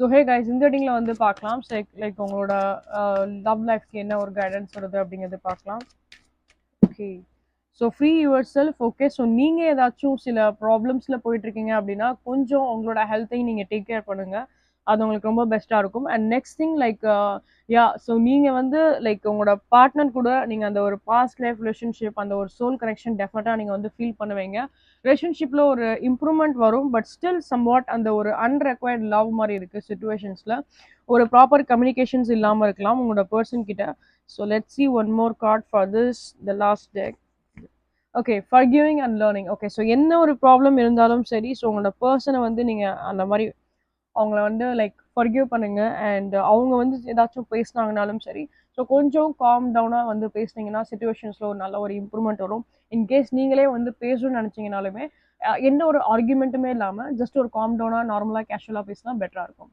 So hey guys, இந்த ரீடிங்ல வந்து பார்க்கலாம். ஸோ லைக் உங்களோட லவ் லைஃப்க்கு என்ன ஒரு கைடன்ஸ் வருது அப்படிங்கிறது பார்க்கலாம். Okay, so free your self. Okay, so நீங்கள் ஏதாச்சும் சில ப்ராப்ளம்ஸில் போயிட்டுருக்கீங்க அப்படின்னா கொஞ்சம் உங்களோட ஹெல்த்தையும் நீங்கள் டேக் கேர் பண்ணுங்கள். அது உங்களுக்கு ரொம்ப பெஸ்ட்டாக இருக்கும். And next thing like yeah, so நீங்கள் வந்து லைக் உங்களோட பார்ட்னர் கூட நீங்கள் அந்த ஒரு பாஸ்ட் லைஃப் ரிலேஷன்ஷிப், அந்த ஒரு சோல் கனெக்ஷன் டெஃபினட்டாக நீங்கள் வந்து ஃபீல் பண்ணுவீங்க. ரிலேஷன்ஷிப்பில் ஒரு இம்ப்ரூவ்மெண்ட் வரும், பட் ஸ்டில் சம்வாட் அந்த ஒரு அன்ரெக்வயர்ட் லவ் மாதிரி இருக்குது சுச்சுவேஷன்ஸில். ஒரு ப்ராப்பர் கம்யூனிகேஷன்ஸ் இல்லாமல் இருக்கலாம் உங்களோட பர்சன் கிட்ட. So let's see one more card for this, the last deck. Okay, forgiving and learning. Okay, so என்ன ஒரு ப்ராப்ளம் இருந்தாலும் சரி, ஸோ உங்களோட பர்சனை வந்து நீங்கள் அந்த மாதிரி அவங்கள வந்து லைக் forgive பண்ணுங்க. அண்ட் அவங்க வந்து ஏதாச்சும் பேசினாங்கனாலும் சரி, ஸோ கொஞ்சம் காம் டவுனாக வந்து பேசுனீங்கன்னா சுச்சுவேஷன்ஸில் ஒரு நல்ல ஒரு இம்ப்ரூவ்மெண்ட் வரும். இன்கேஸ் நீங்களே வந்து பேசணும்னு நினச்சிங்கனாலுமே எந்த ஒரு ஆர்குமெண்ட்டுமே இல்லாமல் ஜஸ்ட் ஒரு காம் டவுனாக நார்மலாக கேஷுவலாக பேசினா பெட்டராக இருக்கும்.